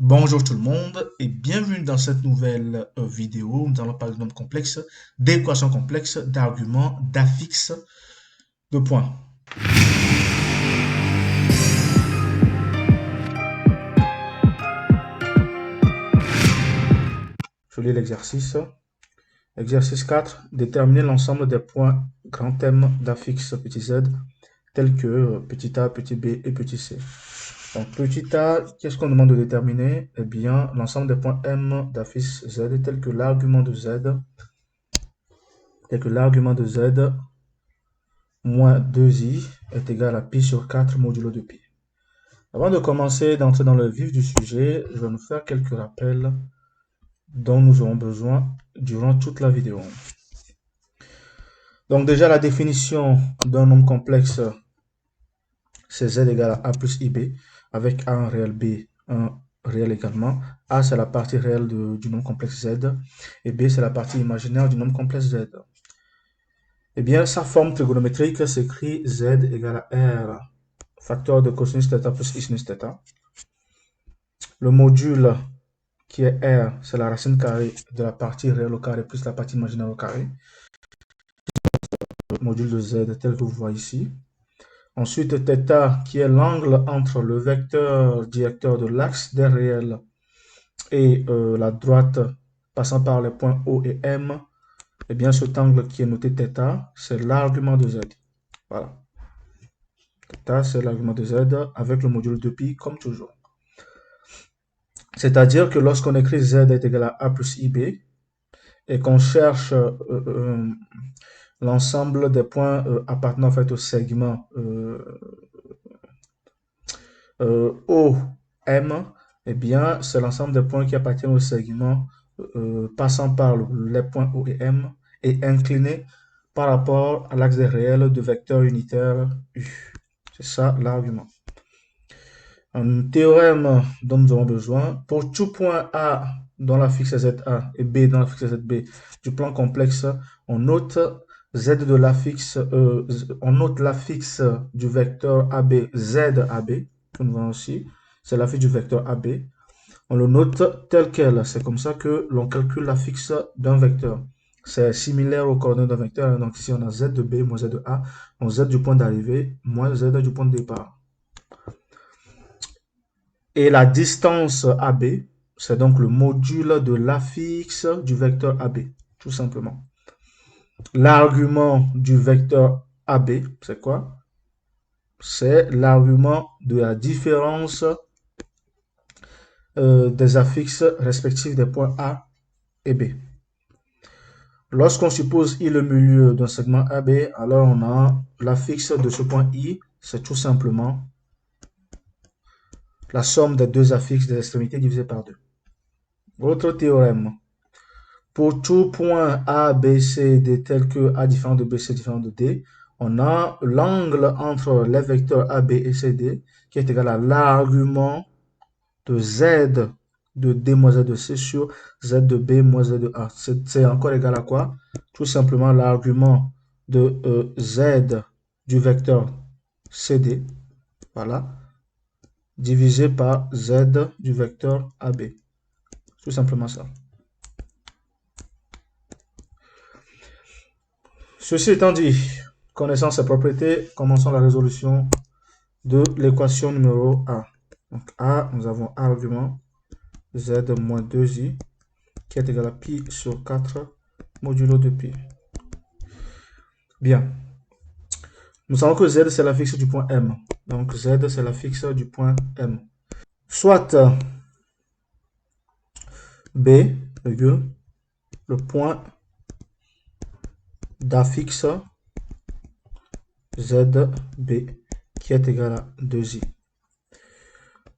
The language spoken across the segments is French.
Bonjour tout le monde et bienvenue dans cette nouvelle vidéo. Nous allons parler de nombres complexes, d'équations complexes, d'arguments, d'affixes, de points. Je lis l'exercice. Exercice 4. Déterminer l'ensemble des points grand M d'affixes petit z tels que petit a, petit b et petit c. Donc petit a, qu'est-ce qu'on demande de déterminer? Eh bien, l'ensemble des points M d'affixe z tels que l'argument de z moins 2i est égal à pi sur 4 modulo de pi. Avant de commencer d'entrer dans le vif du sujet, je vais nous faire quelques rappels dont nous aurons besoin durant toute la vidéo. Donc déjà la définition d'un nombre complexe, c'est z égale à plus ib, avec a un réel, b un réel également. A c'est la partie réelle du nombre complexe z, et b c'est la partie imaginaire du nombre complexe z. Eh bien, sa forme trigonométrique s'écrit z égale à r, facteur de cosinus θ plus sinus θ. Le module qui est r, c'est la racine carrée de la partie réelle au carré plus la partie imaginaire au carré. Le module de z tel que vous voyez ici. Ensuite, θ qui est l'angle entre le vecteur directeur de l'axe des réels et la droite passant par les points O et M. Eh bien, cet angle qui est noté θ, c'est l'argument de z. Voilà. θ, c'est l'argument de z avec le module de pi comme toujours. C'est-à-dire que lorsqu'on écrit z est égal à a plus ib et qu'on cherche l'ensemble des points appartenant en fait au segment OM, eh bien, c'est l'ensemble des points qui appartiennent au segment passant par les points O et M et incliné par rapport à l'axe des réels de vecteur unitaire U. C'est ça l'argument. Un théorème dont nous avons besoin. Pour tout point A dans la fixe ZA et B dans la fixe ZB du plan complexe, on note Z de l'affixe, on note l'affixe du vecteur AB, ZAB, que nous voyons aussi. C'est l'affixe du vecteur AB. On le note tel quel. C'est comme ça que l'on calcule l'affixe d'un vecteur. C'est similaire aux coordonnées d'un vecteur. Donc ici, on a Z de B moins Z de A. Donc Z du point d'arrivée moins Z du point de départ. Et la distance AB, c'est donc le module de l'affixe du vecteur AB, tout simplement. L'argument du vecteur AB, c'est quoi? C'est l'argument de la différence des affixes respectifs des points A et B. Lorsqu'on suppose I le milieu d'un segment AB, alors on a l'affixe de ce point I, c'est tout simplement la somme des deux affixes des extrémités divisées par 2. Autre théorème. Pour tout point A, B, C, D tel que A différent de B, C différent de D, on a l'angle entre les vecteurs A, B et C, D qui est égal à l'argument de Z de D moins Z de C sur Z de B moins Z de A. C'est encore égal à quoi? Tout simplement l'argument de Z du vecteur CD, voilà, divisé par Z du vecteur AB. Tout simplement ça. Ceci étant dit, connaissant ces propriétés, commençons la résolution de l'équation numéro A. Donc A, nous avons argument Z moins 2i qui est égal à pi sur 4 modulo de pi. Bien. Nous savons que Z c'est la fixe du point M. Donc Z c'est la fixe du point M. Soit B, le point d'affixe ZB qui est égal à 2i.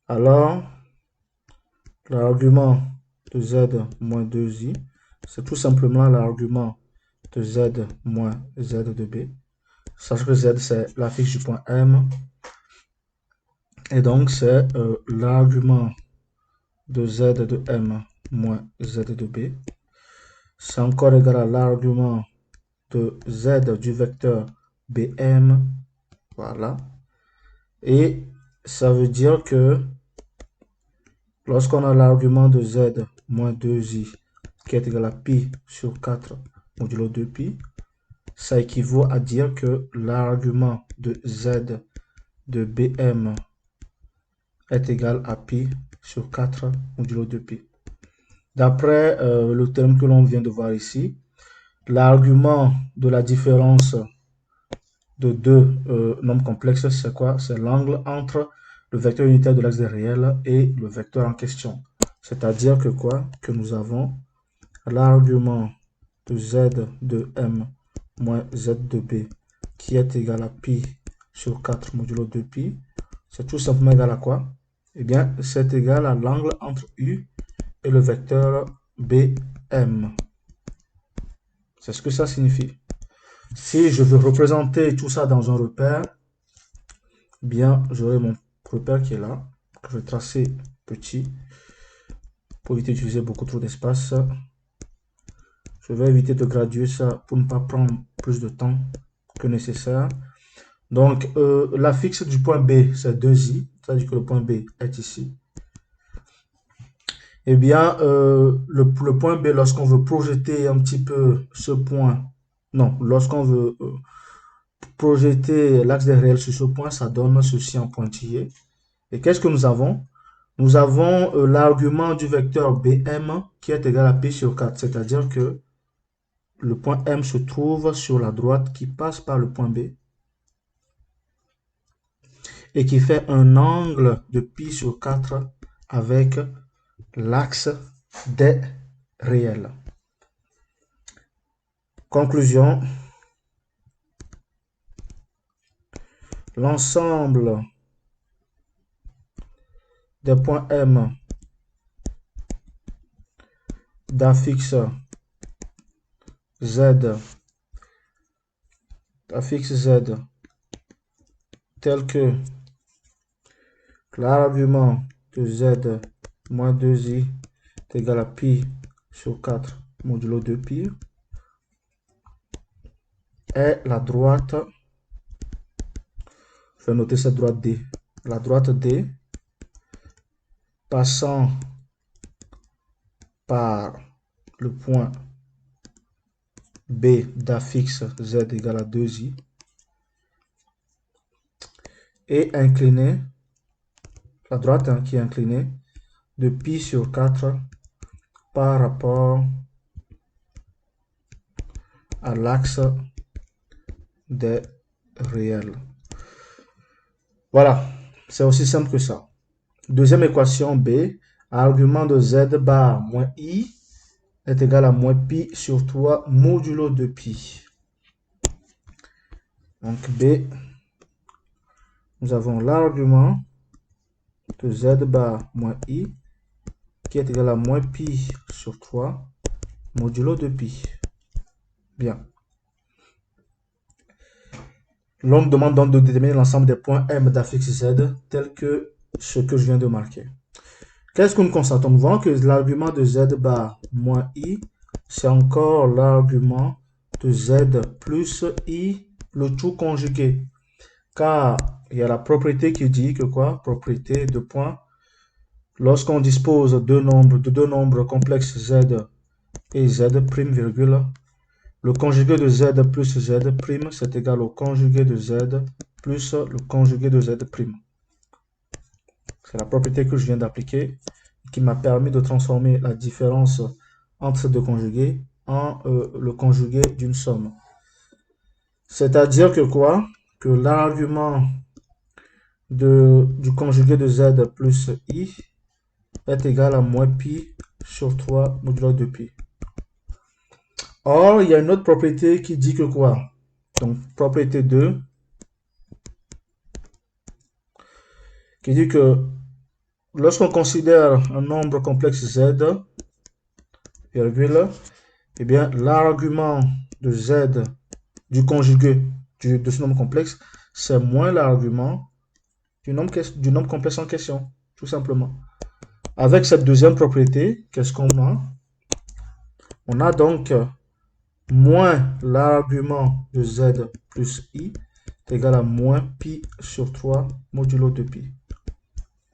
Alors, l'argument de Z moins 2i, c'est tout simplement l'argument de Z moins Z de B. Sachant que Z, c'est l'affixe du point M. Et donc, c'est l'argument de Z de M moins Z de B. C'est encore égal à l'argument de Z du vecteur BM. Voilà. Et ça veut dire que lorsqu'on a l'argument de z moins 2i qui est égal à pi sur 4 modulo 2pi, ça équivaut à dire que l'argument de z de bm est égal à pi sur 4 modulo 2pi. D'après le terme que l'on vient de voir ici, l'argument de la différence de deux nombres complexes, c'est quoi? C'est l'angle entre le vecteur unitaire de l'axe des réels et le vecteur en question. C'est-à-dire que quoi? Que nous avons l'argument de z de m moins z de b qui est égal à pi sur 4 modulo 2pi. C'est tout simplement égal à quoi? Eh bien, c'est égal à l'angle entre u et le vecteur bm. C'est ce que ça signifie. Si je veux représenter tout ça dans un repère, bien, j'aurai mon repère qui est là, que je vais tracer petit pour éviter d'utiliser beaucoup trop d'espace. Je vais éviter de graduer ça pour ne pas prendre plus de temps que nécessaire. Donc, la fixe du point B, c'est 2i, c'est-à-dire que le point B est ici. Eh bien, le point B, lorsqu'on veut projeter un petit peu ce point, non, lorsqu'on veut projeter l'axe des réels sur ce point, ça donne ceci en pointillé. Et qu'est-ce que nous avons? Nous avons l'argument du vecteur BM qui est égal à pi sur 4, c'est-à-dire que le point M se trouve sur la droite qui passe par le point B et qui fait un angle de pi sur 4 avec l'axe des réels. Conclusion. L'ensemble des points M d'affixe Z tel que l'argument de Z moins 2i est égal à pi sur 4 modulo 2pi est la droite, je vais noter cette droite D, la droite D passant par le point B d'affixe Z égale à 2i et inclinée, la droite qui est inclinée de pi sur 4 par rapport à l'axe des réels. Voilà, c'est aussi simple que ça. Deuxième équation B, argument de z bar moins i est égal à moins pi sur 3 modulo de pi. Donc B, nous avons l'argument de z bar moins i qui est égal à moins pi sur 3 modulo de pi. Bien. L'on me demande donc de déterminer l'ensemble des points M d'affixe Z tel que ce que je viens de marquer. Qu'est-ce que nous constatons? Nous voyons que l'argument de Z bar moins I, c'est encore l'argument de Z plus I, le tout conjugué. Car il y a la propriété qui dit que quoi? Propriété de point. Lorsqu'on dispose de deux nombres complexes Z et Z', virgule, le conjugué de Z plus Z', c'est égal au conjugué de Z plus le conjugué de Z'. C'est la propriété que je viens d'appliquer qui m'a permis de transformer la différence entre ces deux conjugués en le conjugué d'une somme. C'est-à-dire que quoi? Que l'argument du conjugué de Z plus I est égal à moins pi sur 3 modulo de pi. Or, il y a une autre propriété qui dit que quoi? Donc, propriété 2, qui dit que lorsqu'on considère un nombre complexe Z, virgule, eh bien, l'argument de Z du conjugué de ce nombre complexe, c'est moins l'argument du nombre complexe en question, tout simplement. Avec cette deuxième propriété, qu'est-ce qu'on a? On a donc moins l'argument de Z plus I est égal à moins pi sur 3 modulo de pi.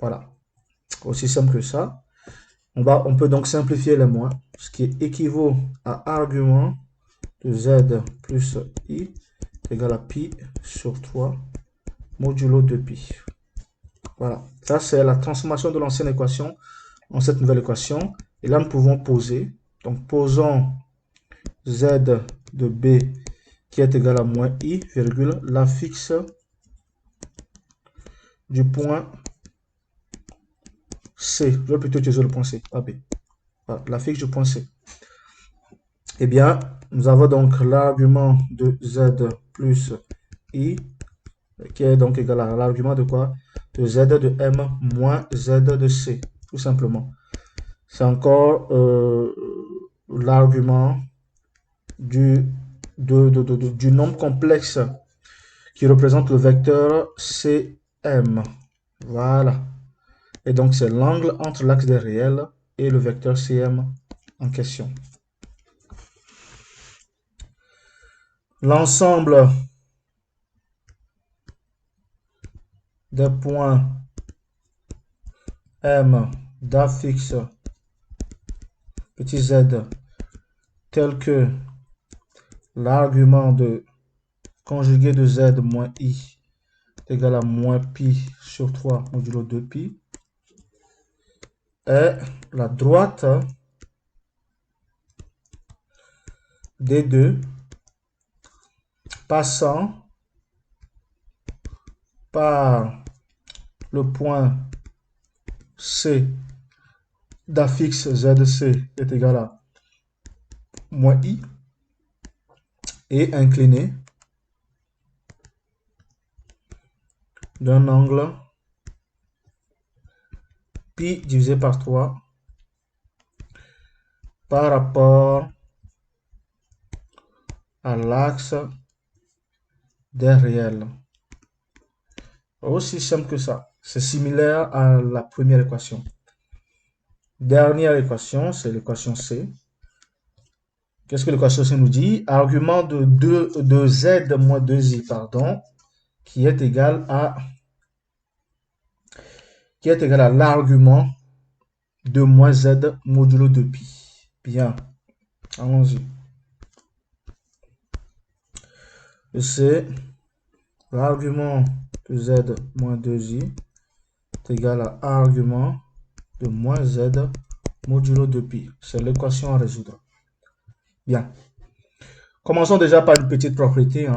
Voilà. Aussi simple que ça. On peut donc simplifier les moins, ce qui équivaut à argument de z plus i égale à pi sur 3 modulo de pi. Voilà, ça c'est la transformation de l'ancienne équation en cette nouvelle équation. Et là, nous pouvons poser. Donc, posons z de b qui est égal à moins i, virgule, l'affixe du point C. Je vais plutôt utiliser le point C, pas B. Voilà, l'affixe du point C. Eh bien, nous avons donc l'argument de z plus i, qui est donc égal à l'argument de quoi? De z de m moins z de c, tout simplement. C'est encore l'argument du nombre complexe qui représente le vecteur CM. Voilà. Et donc, c'est l'angle entre l'axe des réels et le vecteur CM en question. L'ensemble des points M d'affixe petit z tel que l'argument de conjugué de z moins i est égal à moins pi sur 3 modulo 2pi est la droite des deux passant par le point C d'affixe ZC est égal à moins I et incliné d'un angle pi divisé par 3 par rapport à l'axe des réels. Aussi simple que ça. C'est similaire à la première équation. Dernière équation, c'est l'équation C. Qu'est-ce que l'équation C nous dit? Argument de z moins 2i, pardon, qui est égal à l'argument de moins z modulo de pi. Bien, allons-y. C'est l'argument de z moins 2i est égal à argument de moins z modulo de pi. C'est l'équation à résoudre. Bien. Commençons déjà par une petite propriété.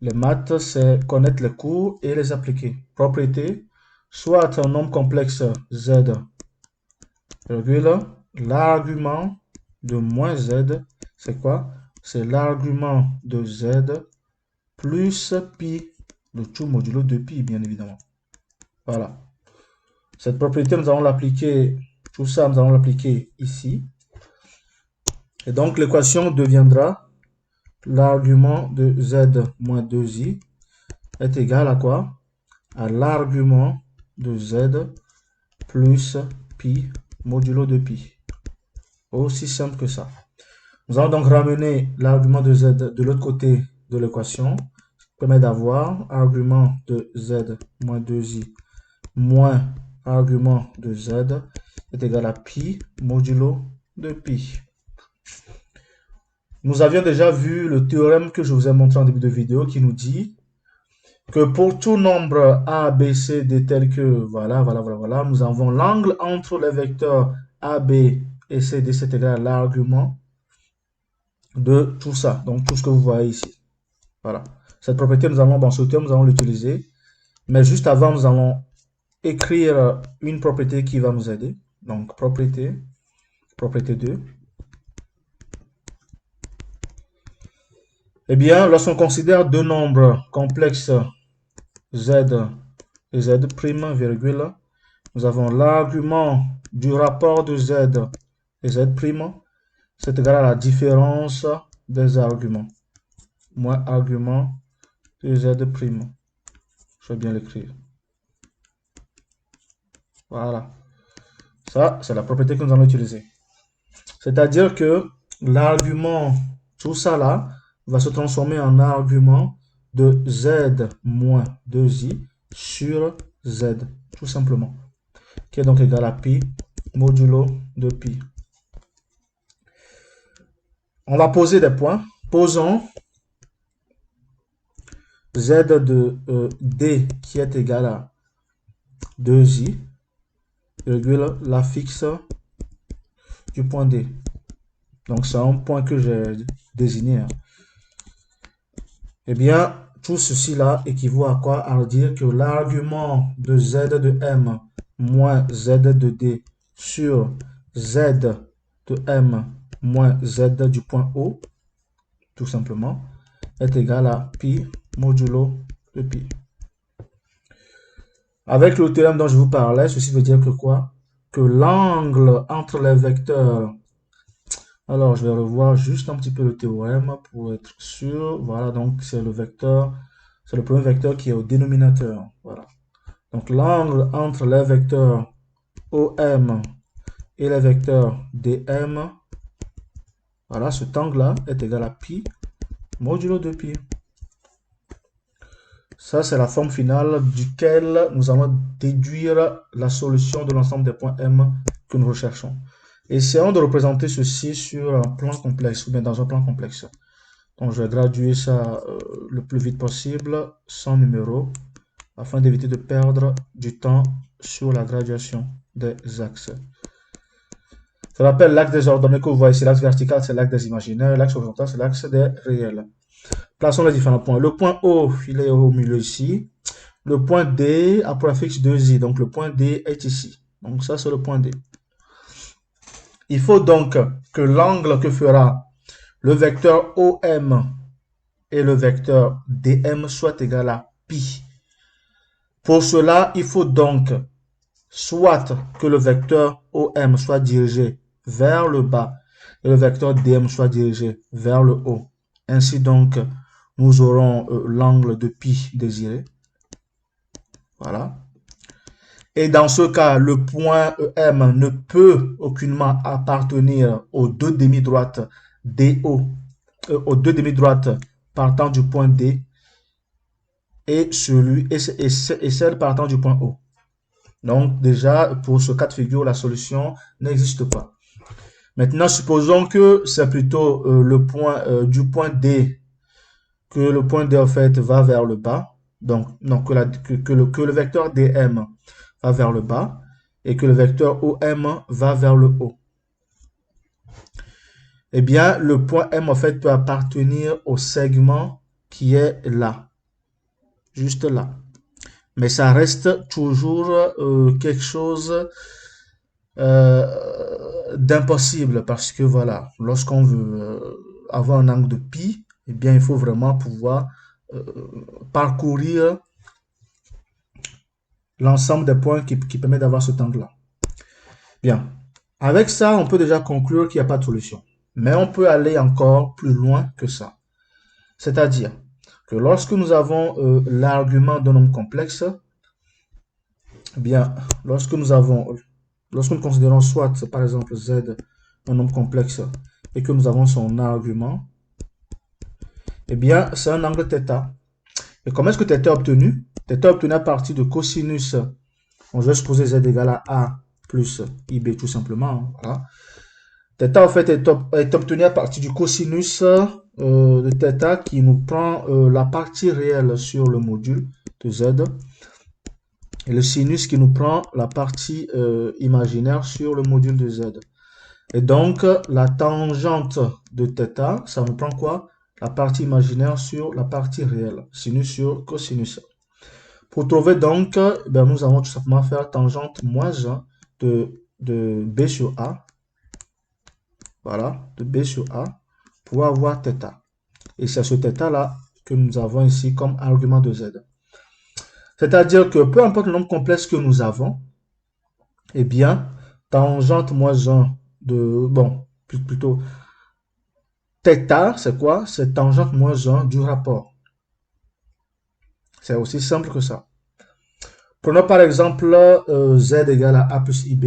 Les maths, c'est connaître les cours et les appliquer. Propriété, soit un nombre complexe z, virgule, l'argument de moins z, c'est quoi? C'est l'argument de z plus pi, le tout modulo de pi, bien évidemment. Voilà. Cette propriété, nous allons l'appliquer, tout ça, nous allons l'appliquer ici. Et donc, l'équation deviendra l'argument de z moins 2i est égal à quoi? À l'argument de z plus pi modulo de pi. Aussi simple que ça. Nous allons donc ramener l'argument de z de l'autre côté de l'équation, ce qui permet d'avoir argument de z moins 2i moins argument de z est égal à pi modulo de pi. Nous avions déjà vu le théorème que je vous ai montré en début de vidéo qui nous dit que pour tout nombre a, b, c, d tel que voilà, nous avons l'angle entre les vecteurs a, b et c, d, c'est égal à l'argument de tout ça. Donc tout ce que vous voyez ici. Voilà. Cette propriété, nous allons dans ce terme, nous allons l'utiliser. Mais juste avant, nous allons écrire une propriété qui va nous aider. Donc propriété 2. Eh bien, lorsqu'on considère deux nombres complexes z et z', virgule, nous avons l'argument du rapport de z et z', c'est égal à la différence des arguments, moins argument de z'. Je vais bien l'écrire. Voilà. Ça, c'est la propriété que nous allons utiliser. C'est-à-dire que l'argument, tout ça là, va se transformer en argument de z moins 2i sur z, tout simplement, qui est donc égal à pi modulo de pi. On va poser des points. Posons z de d qui est égal à 2i, virgule, l'affixe du point D. Donc, c'est un point que j'ai désigné. Hein. Eh bien, tout ceci là équivaut à quoi? À dire que l'argument de z de m moins z de d sur z de m moins z du point O, tout simplement, est égal à pi modulo de pi. Avec le théorème dont je vous parlais, ceci veut dire que quoi? Que l'angle entre les vecteurs. Alors, je vais revoir juste un petit peu le théorème pour être sûr. Voilà, donc c'est le vecteur, c'est le premier vecteur qui est au dénominateur. Voilà. Donc, l'angle entre les vecteurs OM et les vecteurs DM, voilà, cet angle-là est égal à pi modulo de pi. Ça, c'est la forme finale duquel nous allons déduire la solution de l'ensemble des points M que nous recherchons. Essayons de représenter ceci sur un plan complexe ou bien dans un plan complexe. Donc, je vais graduer ça le plus vite possible, sans numéro, afin d'éviter de perdre du temps sur la graduation des axes. Je rappelle l'axe des ordonnées que vous voyez ici. L'axe vertical, c'est l'axe des imaginaires. L'axe horizontal, c'est l'axe des réels. Plaçons les différents points. Le point O, il est au milieu ici. Le point D a pour affixe 2i. Donc, le point D est ici. Donc, ça, c'est le point D. Il faut donc que l'angle que fera le vecteur OM et le vecteur DM soit égal à pi. Pour cela, il faut donc soit que le vecteur OM soit dirigé vers le bas et le vecteur DM soit dirigé vers le haut. Ainsi donc, nous aurons l'angle de pi désiré. Voilà. Et dans ce cas, le point EM ne peut aucunement appartenir aux deux demi-droites DO, aux deux demi-droites partant du point D et celle partant du point O. Donc déjà, pour ce cas de figure, la solution n'existe pas. Maintenant, supposons que c'est plutôt le point du point D, que le point D en fait va vers le bas. Donc, non, que le vecteur DM va vers le bas et que le vecteur OM va vers le haut. Eh bien, le point M en fait peut appartenir au segment qui est là, juste là. Mais ça reste toujours quelque chose d'impossible parce que voilà, lorsqu'on veut avoir un angle de pi, eh bien, il faut vraiment pouvoir parcourir l'ensemble des points qui permettent d'avoir cet angle-là. Bien. Avec ça, on peut déjà conclure qu'il n'y a pas de solution. Mais on peut aller encore plus loin que ça. C'est-à-dire que lorsque nous avons l'argument d'un nombre complexe, eh bien, lorsque nous considérons soit, par exemple, z un nombre complexe et que nous avons son argument, eh bien, c'est un angle θ. Et comment est-ce que θ est obtenu? Θ est obtenu à partir de cosinus. On va supposer z égale à a plus ib tout simplement. Voilà. Θ en fait est obtenu à partir du cosinus de θ qui nous prend la partie réelle sur le module de z et le sinus qui nous prend la partie imaginaire sur le module de z. Et donc la tangente de θ, ça nous prend quoi? La partie imaginaire sur la partie réelle, sinus sur cosinus. Pour trouver donc, ben, nous allons tout simplement faire tangente moins 1 de b sur a. Voilà, de b sur a pour avoir θ. Et c'est ce θ-là que nous avons ici comme argument de z. C'est-à-dire que peu importe le nombre complexe que nous avons, eh bien, tangente moins 1 de, bon, plutôt, θ, c'est quoi? C'est tangente moins 1 du rapport. C'est aussi simple que ça. Prenons par exemple z égale à a plus ib.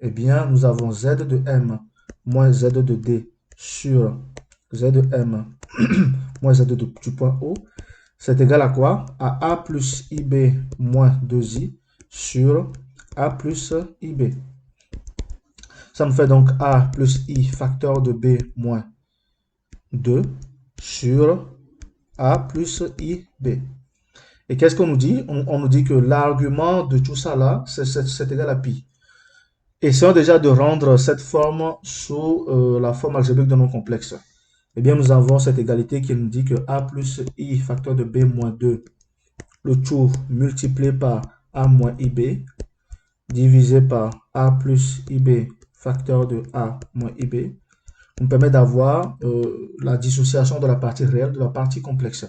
Eh bien, nous avons z de m moins z de d sur z de m moins z du point O. C'est égal à quoi? À a plus ib moins 2i sur a plus ib. Ça me fait donc A plus I facteur de B moins 2 sur A plus IB. Et qu'est-ce qu'on nous dit? On nous dit que l'argument de tout ça là, c'est égal à pi. Essayons déjà de rendre cette forme sous la forme algébrique de nom complexe. Eh bien, nous avons cette égalité qui nous dit que A plus I facteur de B moins 2, le tout multiplié par A moins IB, divisé par A plus IB facteur de A moins IB, nous permet d'avoir la dissociation de la partie réelle de la partie complexe.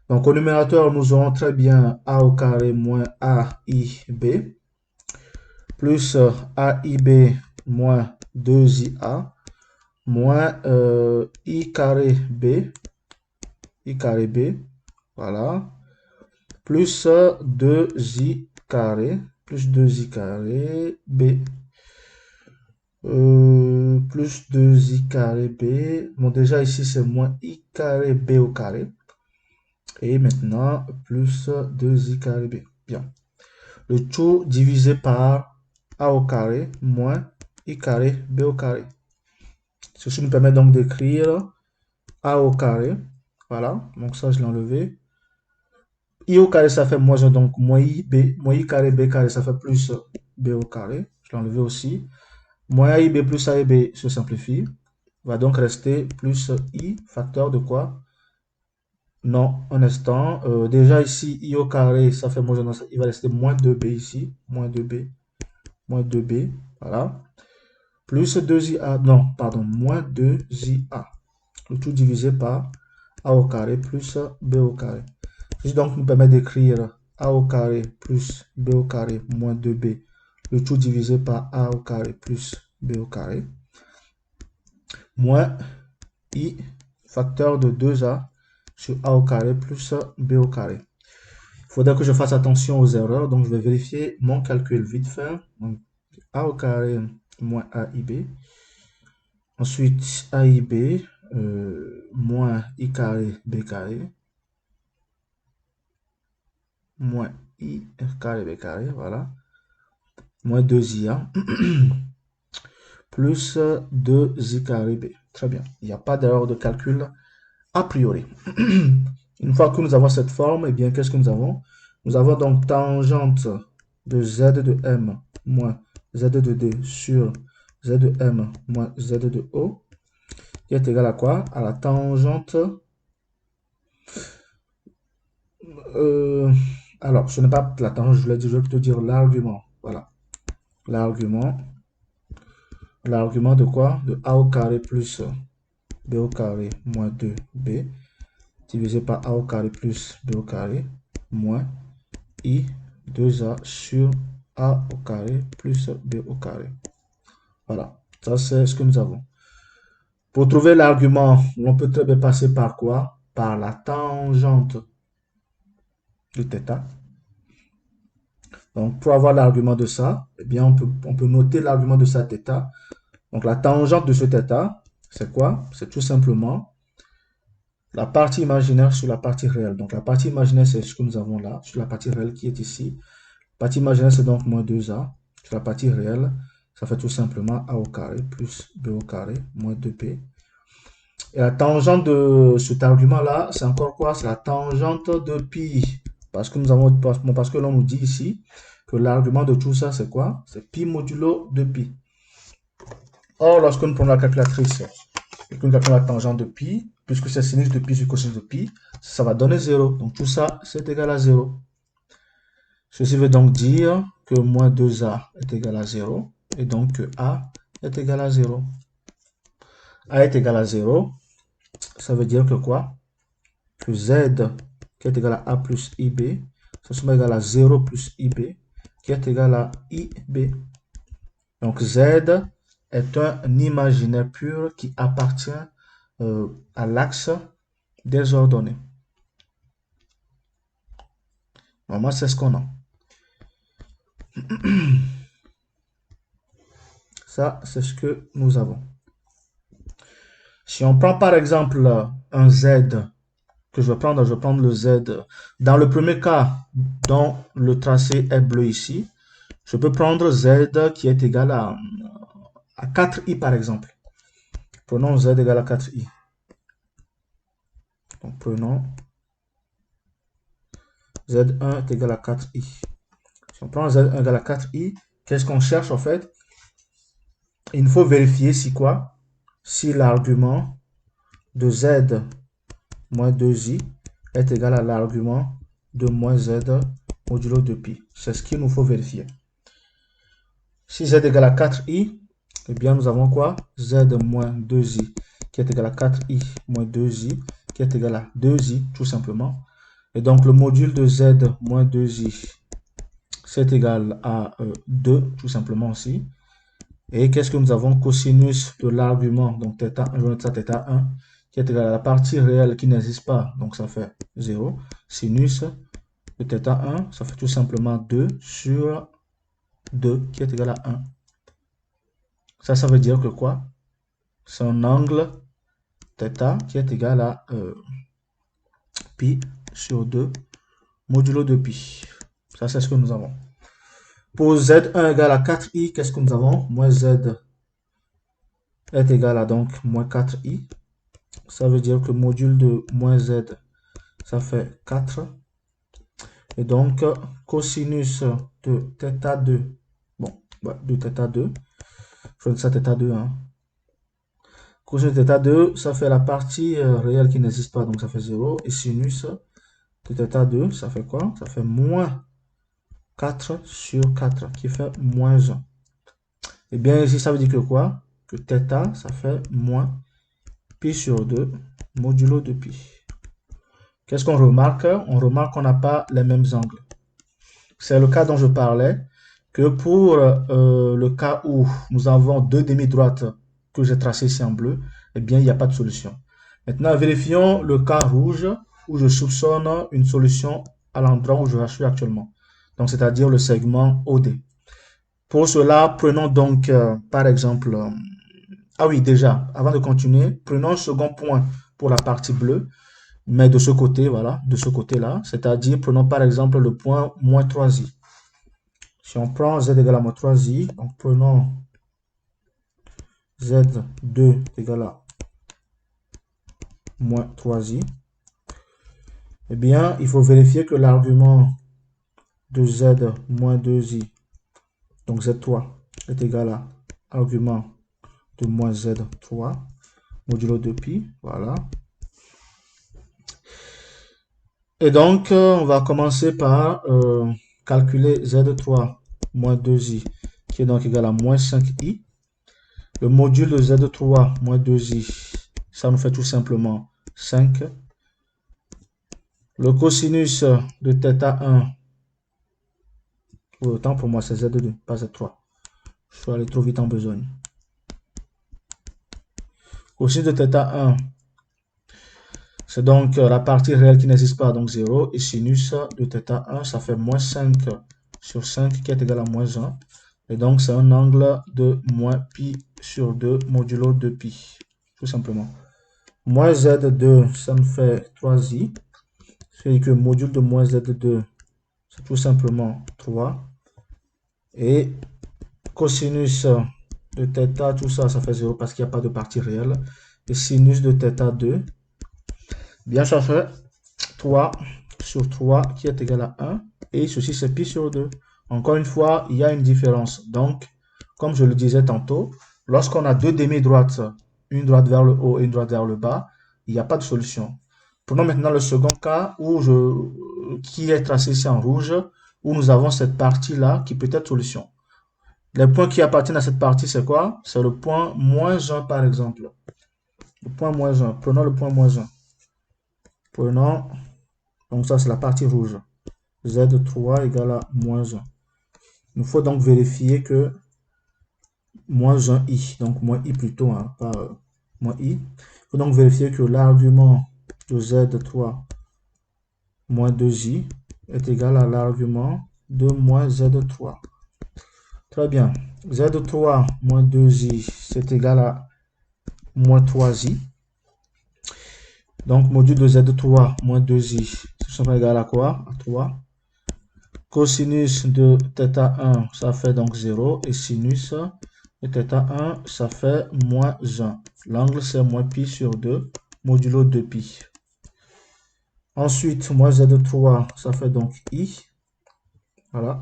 Donc, au numérateur, nous aurons très bien A au carré moins AIB, plus AIB moins 2IA, moins I carré B, voilà, plus 2I carré, B, plus 2I carré B, bon déjà ici c'est moins I carré B au carré, et maintenant plus 2I carré B, bien. Le tout divisé par A au carré moins I carré B au carré. Ceci nous permet donc d'écrire A au carré, voilà, donc ça je l'ai enlevé. I au carré ça fait moins, donc moins I carré B carré ça fait plus B au carré, je l'ai enlevé aussi. Moins AIB plus AIB se simplifie, va donc rester plus I facteur de quoi? Non, un instant, déjà ici I au carré ça fait moins, il va rester moins 2B ici, moins 2B, voilà. Plus 2IA, non, pardon, moins 2IA. Le tout divisé par A au carré plus B au carré. Ceci donc nous permet d'écrire A au carré plus B au carré moins 2B. Le tout divisé par A au carré plus B au carré. Moins I facteur de 2A sur A au carré plus B au carré. Il faudrait que je fasse attention aux erreurs, donc je vais vérifier mon calcul vite fait. Donc, A au carré moins AIB. Ensuite, AIB moins I carré B carré. Moins I carré B carré, voilà. Moins 2IA. Plus 2I carré B. Très bien. Il n'y a pas d'erreur de calcul a priori. Une fois que nous avons cette forme, eh bien, qu'est-ce que nous avons? Nous avons donc tangente de Z de M moins Z de D sur Z de M moins Z de O, qui est égal à quoi? À la tangente... alors, ce n'est pas la tangente, je vais plutôt dire l'argument. Voilà. L'argument de quoi? De A au carré plus B au carré moins 2B divisé par A au carré plus B au carré moins I 2A sur A au carré plus B au carré. Voilà, ça c'est ce que nous avons. Pour trouver l'argument, on peut très bien passer par quoi? Par la tangente de θ. Donc pour avoir l'argument de ça, eh bien on peut noter l'argument de ça θ. Donc la tangente de ce θ, c'est quoi? C'est tout simplement la partie imaginaire sur la partie réelle. Donc la partie imaginaire, c'est ce que nous avons là, sur la partie réelle qui est ici. La partie imaginaire, c'est donc moins 2A. Sur la partie réelle, ça fait tout simplement A au carré plus B au carré moins 2B. Et la tangente de cet argument-là, c'est encore quoi? C'est la tangente de pi. Parce que l'on nous dit ici que l'argument de tout ça, c'est quoi? C'est pi modulo de pi. Or, lorsque nous prenons la calculatrice et que nous calculons la tangente de pi, puisque c'est sinus de pi sur cosinus de pi, ça va donner 0. Donc tout ça, c'est égal à 0. Ceci veut donc dire que moins 2A est égal à 0 et donc que A est égal à 0. A est égal à 0, ça veut dire que quoi? Que Z qui est égal à A plus IB, ça sera égal à 0 plus IB qui est égal à IB. Donc Z est un imaginaire pur qui appartient à l'axe des ordonnées. Normalement, c'est ce qu'on a. Ça, c'est ce que nous avons. Si on prend par exemple un Z que je vais prendre le Z. Dans le premier cas, dont le tracé est bleu ici, je peux prendre Z qui est égal à à 4i par exemple. Prenons z égale à 4i. Donc prenons z1 est égal à 4i. Si on prend z1 égale à 4i, qu'est-ce qu'on cherche en fait? Il faut vérifier si quoi? Si l'argument de z moins 2i est égal à l'argument de moins z modulo de pi. C'est ce qu'il nous faut vérifier. Si z égale à 4i, eh bien nous avons quoi? Z moins 2i qui est égal à 4i moins 2i qui est égal à 2i tout simplement. Et donc le module de z moins 2i c'est égal à 2 tout simplement aussi. Et qu'est-ce que nous avons? Cosinus de l'argument, donc θ1, je vais mettre ça θ1, qui est égal à la partie réelle qui n'existe pas, donc ça fait 0. Sinus de θ1, ça fait tout simplement 2 sur 2, qui est égal à 1. Ça veut dire que quoi? C'est un angle θ qui est égal à pi sur 2 modulo de pi. Ça, c'est ce que nous avons. Pour z1 égale à 4i, qu'est-ce que nous avons? Moins z est égal à donc moins 4i. Ça veut dire que le module de moins z, ça fait 4. Et donc, cosinus de θ2, bon, de θ2, je vais dire ça θ2, hein. Cosinus de θ2, ça fait la partie réelle qui n'existe pas, donc ça fait 0. Et sinus de θ2, ça fait quoi? Ça fait moins 4 sur 4, qui fait moins 1. Et bien ici, ça veut dire que quoi? Que θ, ça fait moins pi sur 2 modulo de pi. Qu'est-ce qu'on remarque? On remarque qu'on n'a pas les mêmes angles. C'est le cas dont je parlais, que pour le cas où nous avons deux demi-droites que j'ai tracées ici en bleu, eh bien, il n'y a pas de solution. Maintenant, vérifions le cas rouge où je soupçonne une solution à l'endroit où je suis actuellement. Donc, c'est-à-dire le segment OD. Pour cela, prenons donc, par exemple, ah oui, déjà, avant de continuer, prenons un second point pour la partie bleue, mais de ce côté, voilà, de ce côté-là, c'est-à-dire, prenons par exemple le point moins 3i. Si on prend z égale à moins 3i, donc prenons z2 égale à moins 3i, eh bien, il faut vérifier que l'argument de z moins 2i, donc z3, est égal à argument de moins z3, modulo de pi, voilà. Et donc, on va commencer par calculer z3 moins 2i, qui est donc égal à moins 5i. Le module de z3 moins 2i, ça nous fait tout simplement 5. Le cosinus de θ1, autant pour moi c'est z2, pas z3. Je suis allé trop vite en besogne. Cosinus de θ1, c'est donc la partie réelle qui n'existe pas, donc 0. Et sinus de θ1, ça fait moins 5 sur 5 qui est égal à moins 1. Et donc, c'est un angle de moins pi sur 2 modulo de pi, tout simplement. Moins z2, ça me fait 3i. C'est que module de moins z2, c'est tout simplement 3. Et cosinus de θ, tout ça, ça fait 0 parce qu'il n'y a pas de partie réelle. Et sinus de θ2, bien ça fait 3 sur 3 qui est égal à 1. Et ceci, c'est pi sur 2. Encore une fois, il y a une différence. Donc, comme je le disais tantôt, lorsqu'on a deux demi-droites, une droite vers le haut et une droite vers le bas, il n'y a pas de solution. Prenons maintenant le second cas qui est tracé ici en rouge, où nous avons cette partie-là qui peut être solution. Les points qui appartiennent à cette partie, c'est quoi? C'est le point moins 1 par exemple. Le point moins 1. Prenons le point moins 1. Prenons, donc ça c'est la partie rouge. Z3 égale à moins 1. Il nous faut donc vérifier que moins 1i, donc moins i plutôt, hein, pas moins i. Il faut donc vérifier que l'argument de z3 moins 2i est égal à l'argument de moins z3. Très bien. Z3 moins 2i, c'est égal à moins 3i. Donc, module de z3 moins 2i, c'est simplement égal à quoi? À 3. Cosinus de θ1, ça fait donc 0. Et sinus de θ1, ça fait moins 1. L'angle, c'est moins pi sur 2, modulo 2pi. Ensuite, moins Z3, ça fait donc I. Voilà.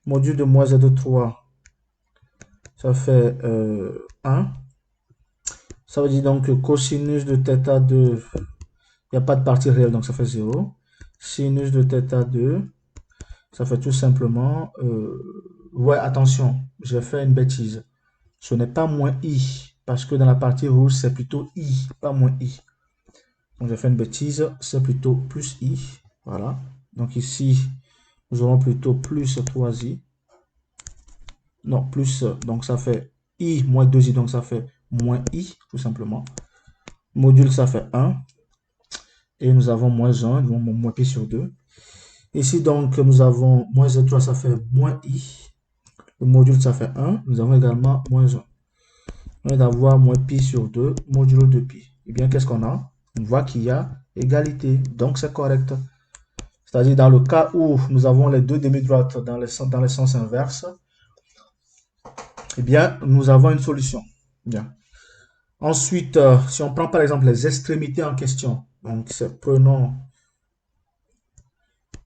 Module de moins Z3, ça fait 1. Ça veut dire donc que cosinus de θ2, il n'y a pas de partie réelle, donc ça fait 0. Sinus de θ2, ça fait tout simplement... ouais, attention, j'ai fait une bêtise. Ce n'est pas moins I, parce que dans la partie rouge, c'est plutôt I, pas moins I. Donc j'ai fait une bêtise, c'est plutôt plus I. Voilà. Donc ici, nous aurons plutôt plus 3I. Non, plus, donc ça fait I moins 2I, donc ça fait moins I, tout simplement. Module, ça fait 1. Et nous avons moins 1, donc moins pi sur 2. Ici, donc, nous avons moins Z3, ça fait moins I. Le module, ça fait 1. Nous avons également moins 1. On vient d'avoir moins pi sur 2, modulo de pi. Et bien, qu'est-ce qu'on a? On voit qu'il y a égalité, donc c'est correct. C'est-à-dire dans le cas où nous avons les deux demi-droites dans les sens inverses, eh bien, nous avons une solution. Bien. Ensuite, si on prend par exemple les extrémités en question, donc prenons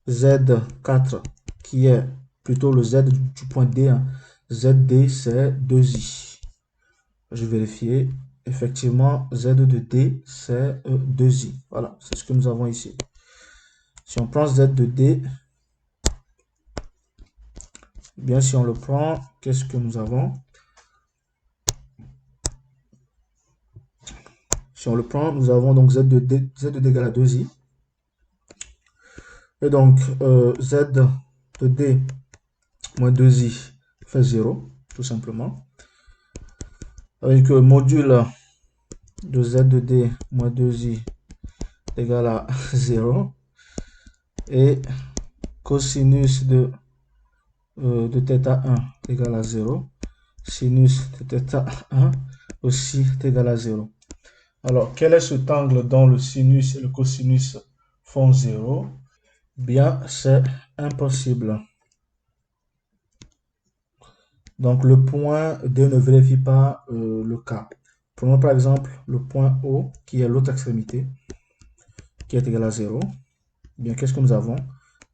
Z4 qui est plutôt le Z du point D. Hein. ZD, c'est 2I. Je vais vérifier. Effectivement, Z de D, c'est 2I. Voilà, c'est ce que nous avons ici. Si on prend Z de D, eh bien si on le prend, qu'est-ce que nous avons? Si on le prend, nous avons donc Z de D égale à 2I. Et donc, Z de D moins 2I fait 0, tout simplement. Avec module de Z de D moins 2I égale à 0. Et cosinus de θ1 égale à 0. Sinus de θ1 aussi est égal à 0. Alors, quel est cet angle dont le sinus et le cosinus font 0? Bien, c'est impossible. Donc, le point D ne vérifie pas le cas. Prenons par exemple le point O, qui est l'autre extrémité, qui est égal à 0. Bien, qu'est-ce que nous avons?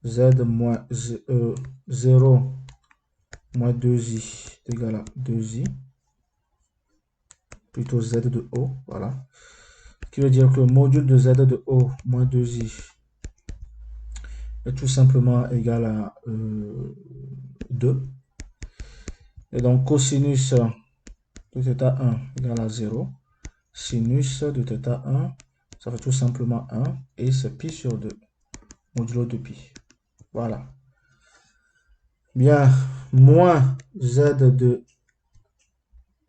Z moins 0 moins 2i est égal à 2i. Plutôt Z de O, voilà. Ce qui veut dire que le module de Z de O moins 2i est tout simplement égal à 2. Et donc, cosinus de θ1 égale à 0. Sinus de θ1, ça fait tout simplement 1. Et c'est pi sur 2, modulo de pi. Voilà. Bien, moins Z de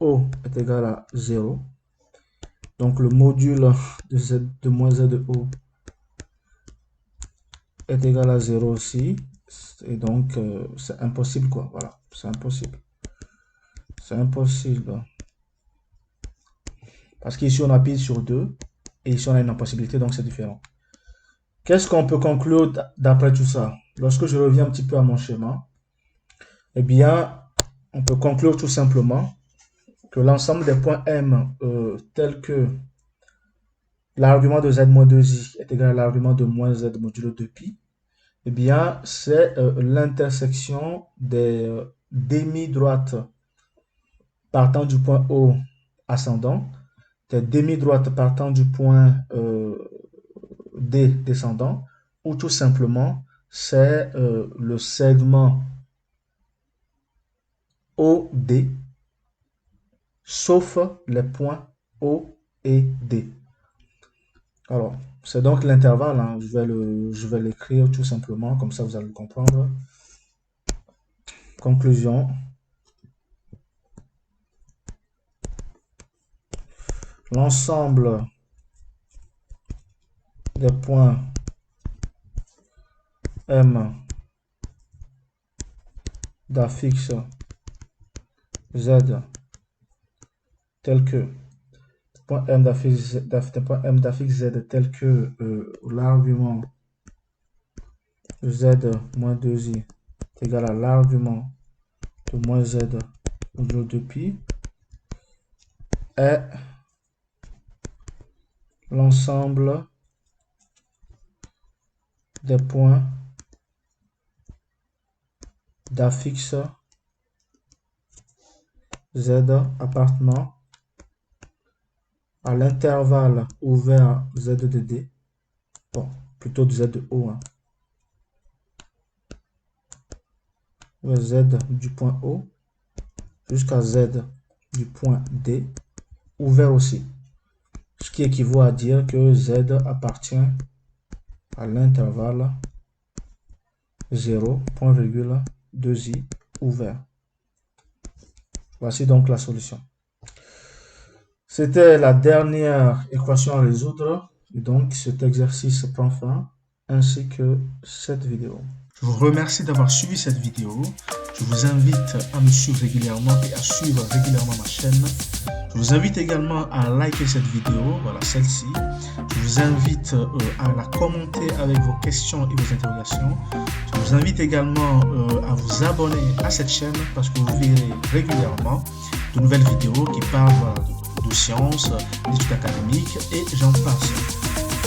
O est égal à 0. Donc, le module de moins Z de O est égal à 0 aussi. Et donc, c'est impossible, quoi. Voilà, c'est impossible. C'est impossible. Parce qu'ici, on appuie sur 2. Et ici, on a une impossibilité, donc c'est différent. Qu'est-ce qu'on peut conclure d'après tout ça? Lorsque je reviens un petit peu à mon schéma, eh bien, on peut conclure tout simplement que l'ensemble des points M tels que l'argument de Z-2i est égal à l'argument de moins Z modulo 2pi, eh bien, c'est l'intersection des demi-droites partant du point O ascendant, des demi-droites partant du point D descendant, ou tout simplement, c'est le segment OD, sauf les points O et D. Alors, c'est donc l'intervalle, hein. Je vais l'écrire tout simplement, comme ça vous allez le comprendre. Conclusion. L'ensemble des points M d'affixe Z tel que point M d'affixe Z tel que l'argument Z moins 2i est égal à l'argument de moins Z modulo de pi est l'ensemble des points d'affixe Z appartenant à l'intervalle ouvert Z de D, bon, plutôt de Z de O, hein, Z du point O jusqu'à Z du point D, ouvert aussi. Ce qui équivaut à dire que Z appartient à l'intervalle 0, point virgule, 2i ouvert. Voici donc la solution. C'était la dernière équation à résoudre. Et donc cet exercice prend fin, ainsi que cette vidéo. Je vous remercie d'avoir suivi cette vidéo. Je vous invite à me suivre régulièrement et à suivre régulièrement ma chaîne. Je vous invite également à liker cette vidéo, voilà celle-ci. Je vous invite à la commenter avec vos questions et vos interrogations. Je vous invite également à vous abonner à cette chaîne parce que vous verrez régulièrement de nouvelles vidéos qui parlent de sciences, d'études académiques et j'en passe.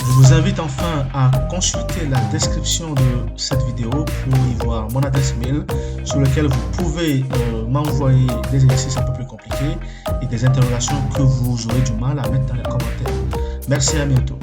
Je vous invite enfin à consulter la description de cette vidéo pour y voir mon adresse mail sur laquelle vous pouvez m'envoyer des exercices un peu plus compliqués et des interrogations que vous aurez du mal à mettre dans les commentaires. Merci, à bientôt.